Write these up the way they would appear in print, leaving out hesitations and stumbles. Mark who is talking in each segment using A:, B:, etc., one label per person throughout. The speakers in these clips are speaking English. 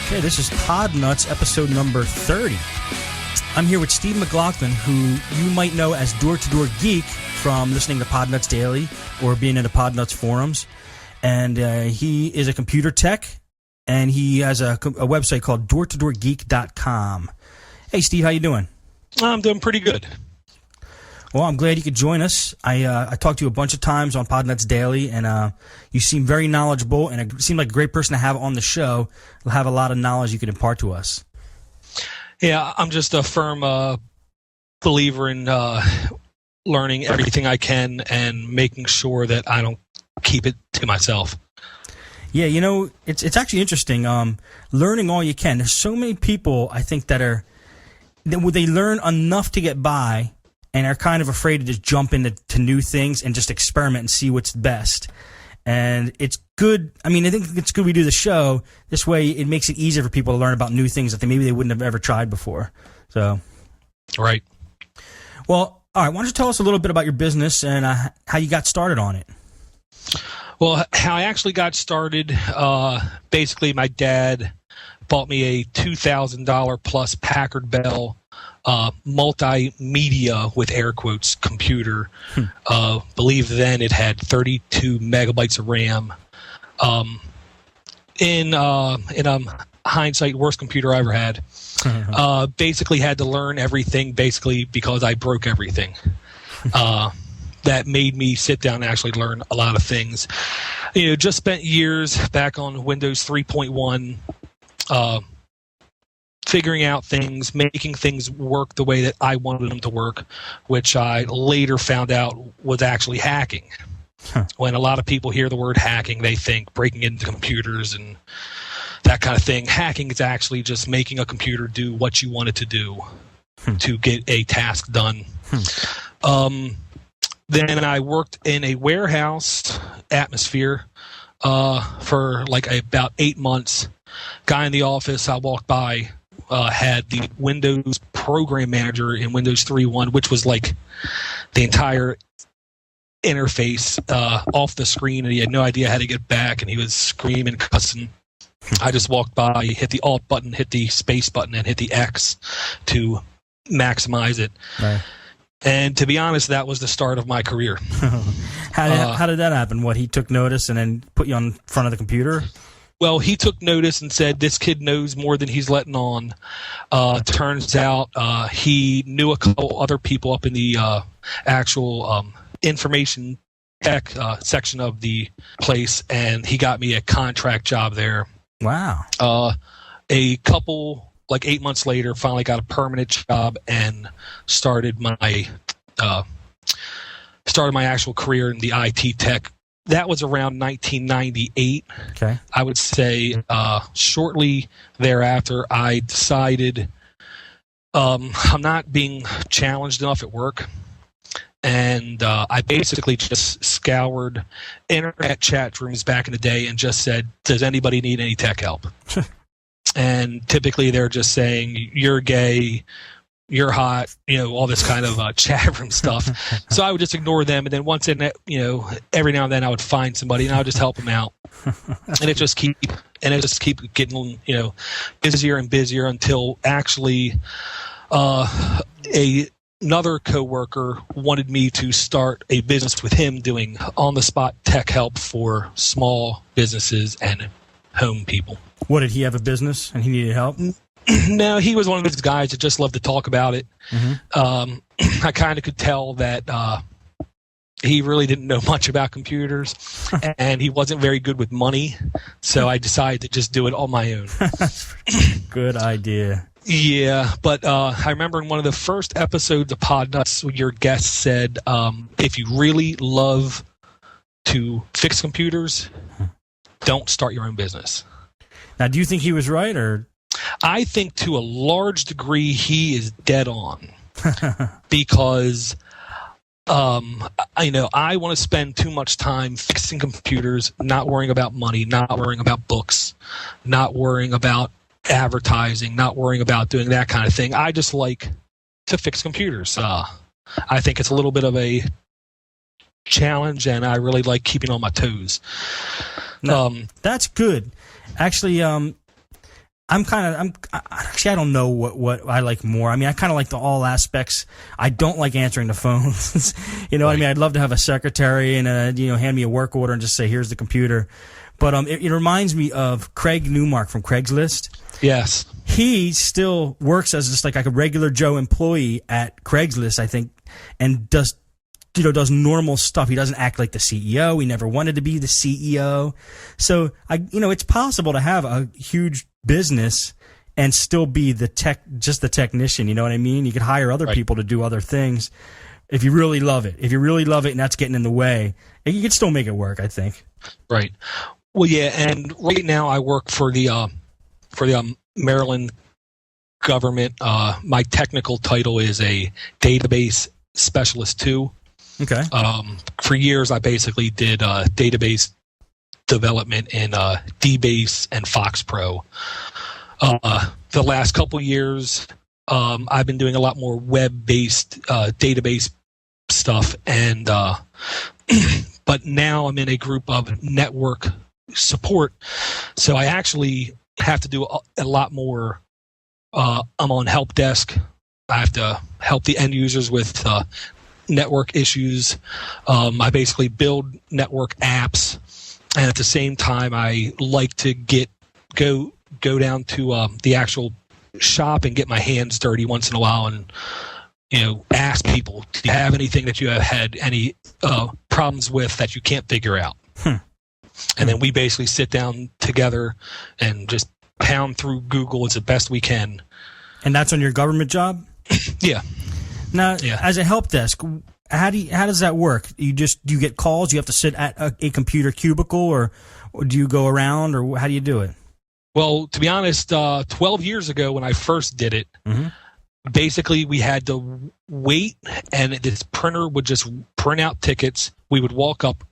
A: Okay, this is Podnutz, episode number 30. I'm here with Steve McLaughlin, who you might know as Door-to-Door Geek from listening to Podnutz Daily or being in the Podnutz forums. And he is a computer tech, and he has a website called doortodoorgeek.com. Hey, Steve, how you doing?
B: I'm doing pretty good.
A: Well, I'm glad you could join us. I talked to you a bunch of times on Podnutz Daily, and you seem very knowledgeable, and it seemed like a great person to have on the show. You'll have a lot of knowledge you could impart to us.
B: Yeah, I'm just a firm believer in learning everything I can and making sure that I don't keep it to myself.
A: Yeah, you know, it's actually interesting. Learning all you can. There's so many people, I think, that they learn enough to get by and are kind of afraid to just jump into new things and just experiment and see what's best. And it's good. I mean, I think it's good we do the show. This way it makes it easier for people to learn about new things that maybe they wouldn't have ever tried before. So,
B: right.
A: Well, all right, why don't you tell us a little bit about your business and how you got started on it?
B: Well, how I actually got started, basically my dad bought me a $2,000 plus Packard Bell multimedia, with air quotes, computer. Believe then it had 32 megabytes of RAM. In hindsight, worst computer I ever had. Basically had to learn everything basically because I broke everything. That made me sit down and actually learn a lot of things. You know, just spent years back on Windows 3.1 figuring out things, making things work the way that I wanted them to work, which I later found out was actually hacking. When a lot of people hear the word hacking, they think breaking into computers and that kind of thing. Hacking is actually just making a computer do what you want it to do to get a task done. Then I worked in a warehouse atmosphere for like about 8 months. Guy in the office I walked by had the Windows Program Manager in Windows 3.1, which was like the entire interface off the screen, and he had no idea how to get back, and he was screaming, cussing. I just walked by, hit the Alt button, hit the space button, and hit the X to maximize it. Right. And to be honest, that was the start of my career.
A: How did that happen? What, he took notice and then put you on front of the computer?
B: Well, he took notice and said, this kid knows more than he's letting on. Turns out he knew a couple other people up in the actual information tech section of the place, and he got me a contract job there.
A: Wow.
B: A couple, like 8 months later, finally got a permanent job and started my actual career in the IT tech. That was around 1998.
A: Okay.
B: I would say shortly thereafter, I decided I'm not being challenged enough at work. And I basically just scoured internet chat rooms back in the day and just said, does anybody need any tech help? And typically they're just saying, you're gay, you're hot, you know, all this kind of chat room stuff. So I would just ignore them, and then once in that, you know, every now and then I would find somebody and I would just help them out, and it just keep getting, you know, busier and busier until actually another coworker wanted me to start a business with him doing on the spot tech help for small businesses and home people.
A: What, did he have a business and he needed help?
B: No, he was one of those guys that just loved to talk about it. I kind of could tell that he really didn't know much about computers, and he wasn't very good with money, so I decided to just do it on my own.
A: Good idea.
B: Yeah, but I remember in one of the first episodes of Podnutz, your guest said, if you really love to fix computers, don't start your own business.
A: Now, do you think he was right, or?
B: I think to a large degree he is dead on, because I want to spend too much time fixing computers, not worrying about money, not worrying about books, not worrying about advertising, not worrying about doing that kind of thing. I just like to fix computers. I think it's a little bit of a challenge, and I really like keeping on my toes.
A: No, that's good. Actually, Actually, I don't know what I like more. I mean, I kind of like all aspects. I don't like answering the phones. You know what I mean? I'd love to have a secretary and hand me a work order and just say, here's the computer. But it reminds me of Craig Newmark from Craigslist.
B: Yes.
A: He still works as just like a regular Joe employee at Craigslist, I think, and does normal stuff. He doesn't act like the CEO. He never wanted to be the CEO. So it's possible to have a huge business and still be just the technician. You know what I mean? You could hire other people to do other things if you really love it. If you really love it and that's getting in the way, you could still make it work, I think.
B: Right. Well, yeah, and right now I work for the Maryland government. My technical title is a database specialist 2.
A: Okay.
B: For years, I basically did database development in DBase and FoxPro. The last couple years, I've been doing a lot more web-based database stuff, and but now I'm in a group of network support, so I actually have to do a lot more. I'm on help desk. I have to help the end users with network issues. I basically build network apps, and at the same time, I like to go down to the actual shop and get my hands dirty once in a while, and ask people, do you have anything that you have had any problems with that you can't figure out? And then we basically sit down together and just pound through Google as the best we can.
A: And that's on your government job?
B: Yeah.
A: Now, as a help desk, how does that work? Do you get calls? You have to sit at a computer cubicle, or do you go around, or how do you do it?
B: Well, to be honest, 12 years ago when I first did it, basically we had to wait, and this printer would just print out tickets. We would walk up,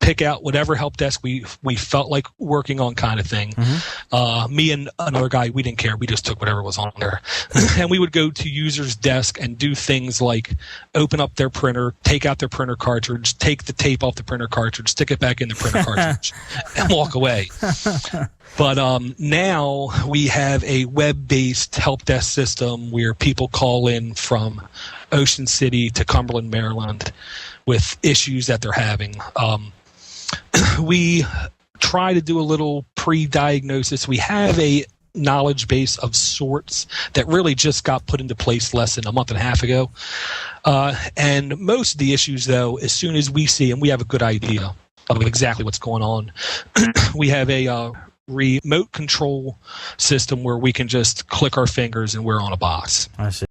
B: pick out whatever help desk we felt like working on, kind of thing. Me and another guy, we didn't care. We just took whatever was on there. And we would go to users' desk and do things like open up their printer, take out their printer cartridge, take the tape off the printer cartridge, stick it back in the printer cartridge, and walk away. But now we have a web-based help desk system where people call in from Ocean City to Cumberland, Maryland, with issues that they're having. We try to do a little pre-diagnosis. We have a knowledge base of sorts that really just got put into place less than a month and a half ago. And most of the issues, though, as soon as we see them, we have a good idea of exactly what's going on. We have a remote control system where we can just click our fingers and we're on a box.
A: I see.